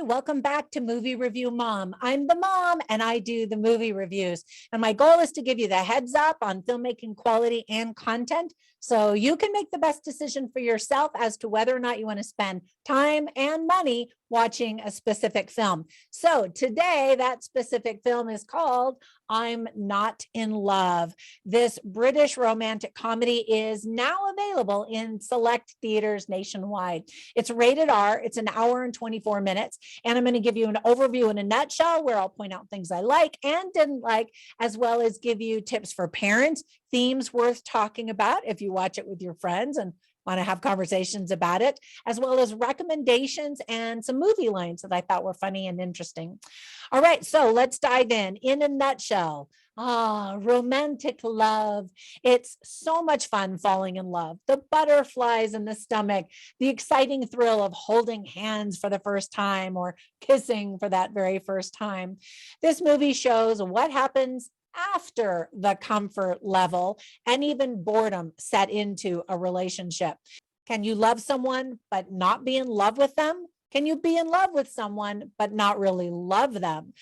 welcome back to Movie Review Mom. I'm the mom and I do the movie reviews. And my goal is to give you the heads up on filmmaking quality and content so you can make the best decision for yourself as to whether or not you want to spend time and money watching a specific film. So today, that specific film is called I'm Not in Love. This British romantic comedy is now available in select theaters nationwide. It's rated R. It's an hour and 24 minutes. And I'm going to give you an overview in a nutshell where I'll point out things I like and didn't like, as well as give you tips for parents, themes worth talking about if you watch it with your friends and want to have conversations about it, as well as recommendations and some movie lines that I thought were funny and interesting. All right, so let's dive in. In a nutshell, romantic love. It's so much fun falling in love. The butterflies in the stomach, the exciting thrill of holding hands for the first time or kissing for that very first time. This movie shows what happens after the comfort level and even boredom set into a relationship. Can you love someone but not be in love with them? Can you be in love with someone but not really love them?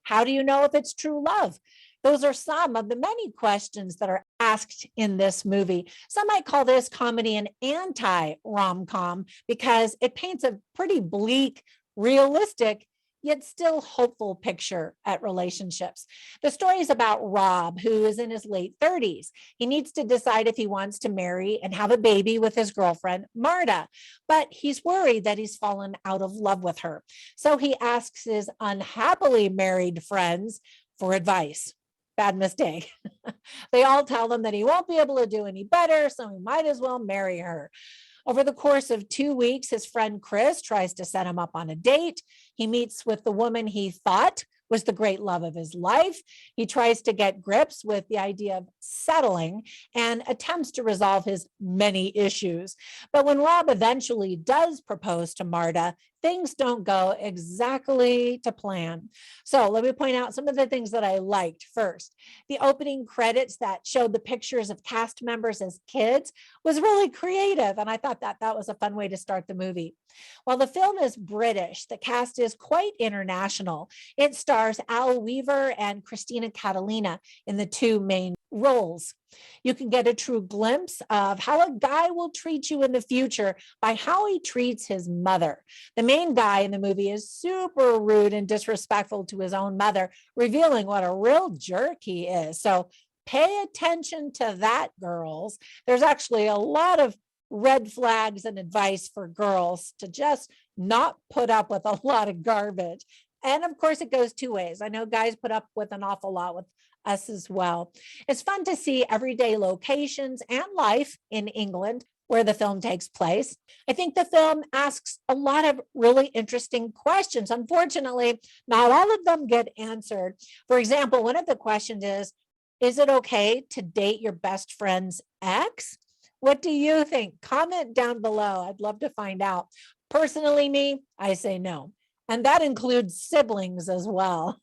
How do you know if it's true love? Those are some of the many questions that are asked in this movie. Some might call this comedy an anti-rom-com because it paints a pretty bleak, realistic, yet still hopeful picture at relationships. The story is about Rob, who is in his late 30s. He needs to decide if he wants to marry and have a baby with his girlfriend, Marta, but he's worried that he's fallen out of love with her. So he asks his unhappily married friends for advice. Bad mistake. They all tell him that he won't be able to do any better, so he might as well marry her. Over the course of 2 weeks, his friend Chris tries to set him up on a date. He meets with the woman he thought was the great love of his life. He tries to get grips with the idea of settling and attempts to resolve his many issues. But when Rob eventually does propose to Marta, things don't go exactly to plan. So let me point out some of the things that I liked first. The opening credits that showed the pictures of cast members as kids was really creative, and I thought that was a fun way to start the movie. While the film is British, the cast is quite international. It stars Al Weaver and Christina Catalina in the two main roles. You can get a true glimpse of how a guy will treat you in the future by how he treats his mother. The main guy in the movie is super rude and disrespectful to his own mother, revealing what a real jerk he is. So pay attention to that, girls. There's actually a lot of red flags and advice for girls to just not put up with a lot of garbage. And of course, it goes two ways. I know guys put up with an awful lot with us as well. It's fun to see everyday locations and life in England where the film takes place. I think the film asks a lot of really interesting questions. Unfortunately, not all of them get answered. For example, one of the questions is it okay to date your best friend's ex? What do you think? Comment down below. I'd love to find out. Personally, me, I say no. And that includes siblings as well.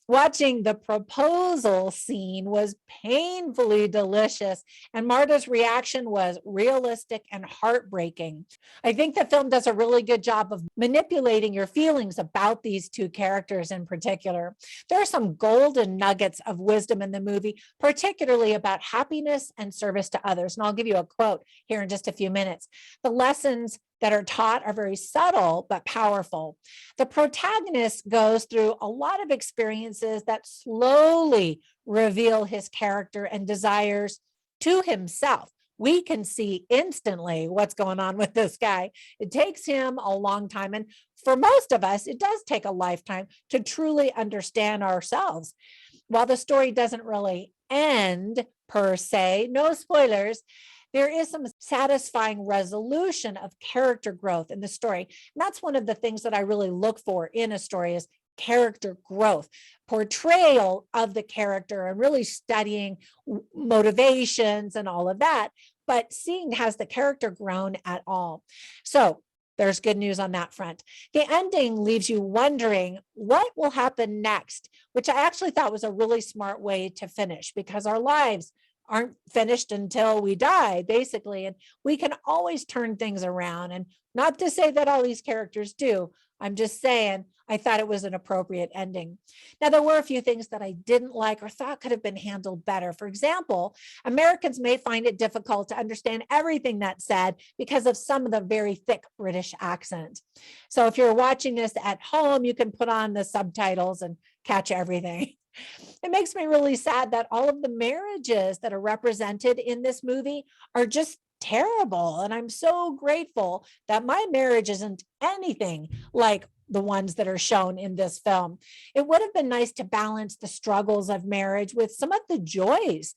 Watching the proposal scene was painfully delicious, and Marta's reaction was realistic and heartbreaking. I think the film does a really good job of manipulating your feelings about these two characters in particular. There are some golden nuggets of wisdom in the movie, particularly about happiness and service to others. And I'll give you a quote here in just a few minutes. The lessons that are taught are very subtle but powerful. The protagonist goes through a lot of experiences that slowly reveal his character and desires to himself. We can see instantly what's going on with this guy. It takes him a long time. And for most of us, it does take a lifetime to truly understand ourselves. While the story doesn't really end per se, no spoilers, there is some satisfying resolution of character growth in the story. And that's one of the things that I really look for in a story is character growth, portrayal of the character and really studying motivations and all of that, but seeing has the character grown at all. So there's good news on that front. The ending leaves you wondering what will happen next, which I actually thought was a really smart way to finish because our lives aren't finished until we die, basically. And we can always turn things around. And not to say that all these characters do. I'm just saying, I thought it was an appropriate ending. Now, there were a few things that I didn't like or thought could have been handled better. For example, Americans may find it difficult to understand everything that's said because of some of the very thick British accent. So if you're watching this at home, you can put on the subtitles and catch everything. It makes me really sad that all of the marriages that are represented in this movie are just terrible. And I'm so grateful that my marriage isn't anything like the ones that are shown in this film. It would have been nice to balance the struggles of marriage with some of the joys.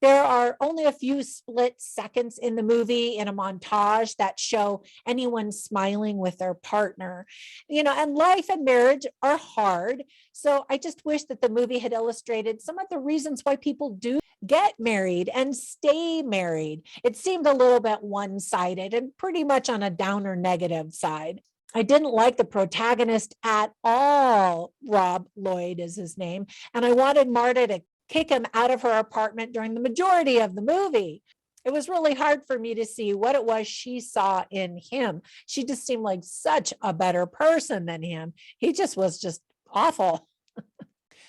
There are only a few split seconds in the movie in a montage that show anyone smiling with their partner. And life and marriage are hard. So I just wish that the movie had illustrated some of the reasons why people do get married and stay married. It seemed a little bit one-sided and pretty much on a downer negative side. I didn't like the protagonist at all. Rob Lloyd is his name. And I wanted Marta to kick him out of her apartment during the majority of the movie. It was really hard for me to see what it was she saw in him. She just seemed like such a better person than him. He just was just awful.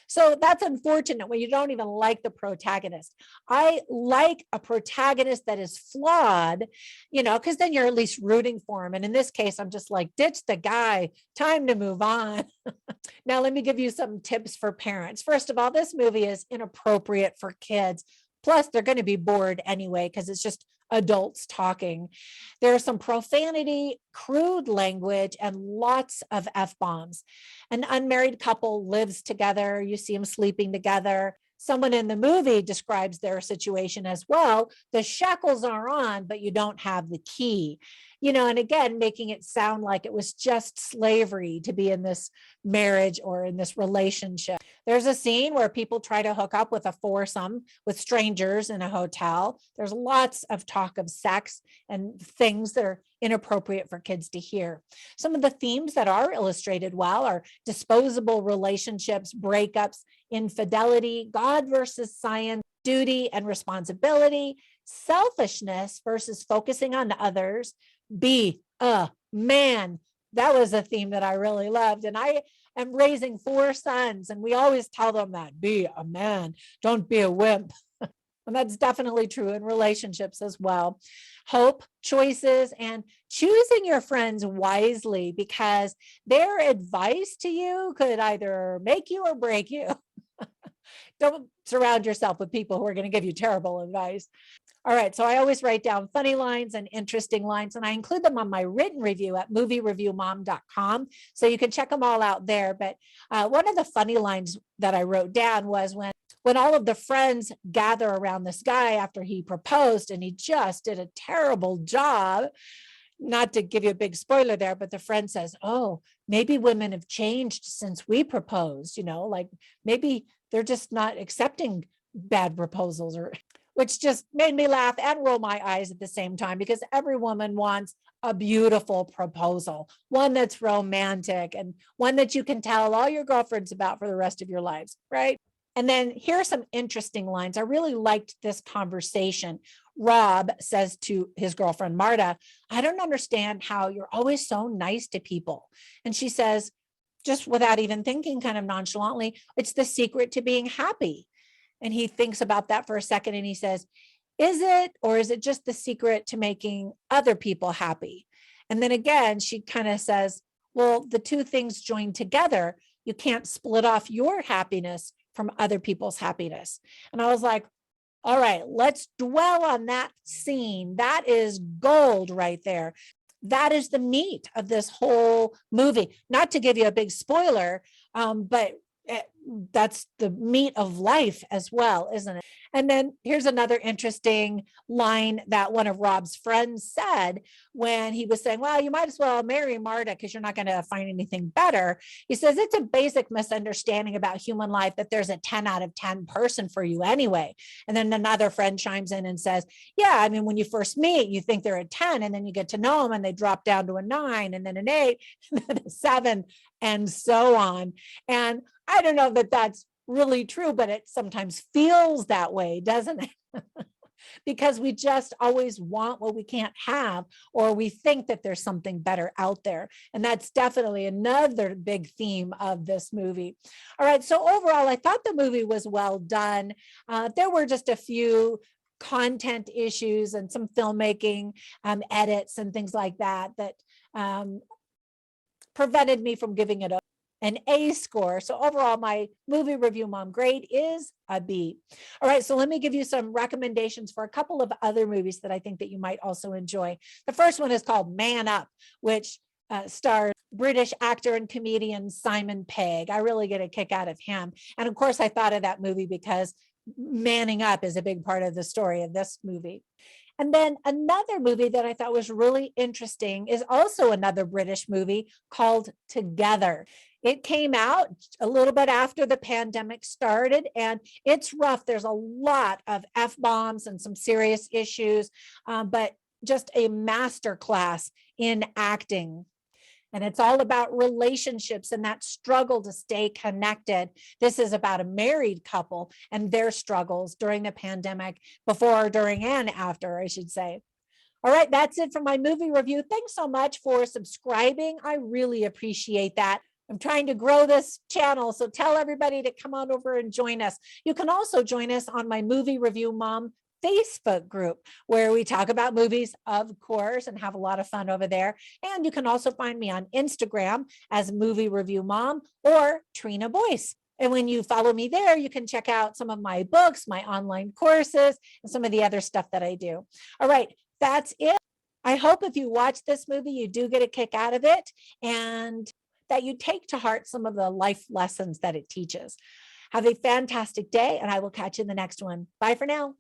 So that's unfortunate when you don't even like the protagonist. I like a protagonist that is flawed, because then you're at least rooting for him. And in this case, I'm just like, ditch the guy, time to move on. Now, let me give you some tips for parents. First of all, this movie is inappropriate for kids. Plus, they're going to be bored anyway, because it's just adults talking. There's some profanity, crude language, and lots of F-bombs. An unmarried couple lives together. You see them sleeping together. Someone in the movie describes their situation as well. The shackles are on, but you don't have the key. And again, making it sound like it was just slavery to be in this marriage or in this relationship. There's a scene where people try to hook up with a foursome with strangers in a hotel. There's lots of talk of sex and things that are inappropriate for kids to hear. Some of the themes that are illustrated well are disposable relationships, breakups, infidelity, God versus science, duty and responsibility, selfishness versus focusing on others, be a man. That was a theme that I really loved. And I am raising 4 sons, and we always tell them that, be a man, don't be a wimp. And that's definitely true in relationships as well. Hope, choices, and choosing your friends wisely, because their advice to you could either make you or break you. Don't surround yourself with people who are going to give you terrible advice. All right, so I always write down funny lines and interesting lines, and I include them on my written review at moviereviewmom.com. So you can check them all out there. But one of the funny lines that I wrote down was when all of the friends gather around this guy after he proposed, and he just did a terrible job. Not to give you a big spoiler there, but the friend says, oh, maybe women have changed since we proposed, like maybe they're just not accepting bad proposals, which just made me laugh and roll my eyes at the same time, because every woman wants a beautiful proposal, one that's romantic and one that you can tell all your girlfriends about for the rest of your lives, right? And then here are some interesting lines. I really liked this conversation. Rob says to his girlfriend, Marta, I don't understand how you're always so nice to people. And she says, just without even thinking, kind of nonchalantly, it's the secret to being happy. And he thinks about that for a second, and he says, is it, or is it just the secret to making other people happy? And then again, she kind of says, well, the two things join together. You can't split off your happiness from other people's happiness. And I was like, all right, let's dwell on that scene. That is gold right there. That is the meat of this whole movie. Not to give you a big spoiler, but that's the meat of life as well, isn't it? And then here's another interesting line that one of Rob's friends said when he was saying, well, you might as well marry Marta because you're not going to find anything better. He says, it's a basic misunderstanding about human life that there's a 10 out of 10 person for you anyway. And then another friend chimes in and says, yeah, I mean, when you first meet, you think they're a 10, and then you get to know them and they drop down to a 9, and then an 8, and then a 7, and so on. And I don't know that that's really true, but it sometimes feels that way, doesn't it? because we just always want what we can't have, or we think that there's something better out there. And that's definitely another big theme of this movie. All right, so overall, I thought the movie was well done. There were just a few content issues and some filmmaking edits and things like that prevented me from giving it an A score. So overall, my movie review mom grade is a B. All right, so let me give you some recommendations for a couple of other movies that I think that you might also enjoy. The first one is called Man Up, which stars British actor and comedian Simon Pegg. I really get a kick out of him. And of course, I thought of that movie because manning up is a big part of the story of this movie. And then another movie that I thought was really interesting is also another British movie called Together. It came out a little bit after the pandemic started, and it's rough. There's a lot of F-bombs and some serious issues, but just a masterclass in acting. And it's all about relationships and that struggle to stay connected. This is about a married couple and their struggles during the pandemic, before, during, and after, I should say. All right, that's it for my movie review. Thanks so much for subscribing. I really appreciate that. I'm trying to grow this channel, so tell everybody to come on over and join us. You can also join us on my Movie Review Mom Facebook group, where we talk about movies, of course, and have a lot of fun over there. And you can also find me on Instagram as Movie Review Mom or Trina Boice. And when you follow me there, you can check out some of my books, my online courses, and some of the other stuff that I do. All right, that's it. I hope if you watch this movie, you do get a kick out of it, and that you take to heart some of the life lessons that it teaches. Have a fantastic day, and I will catch you in the next one. Bye for now.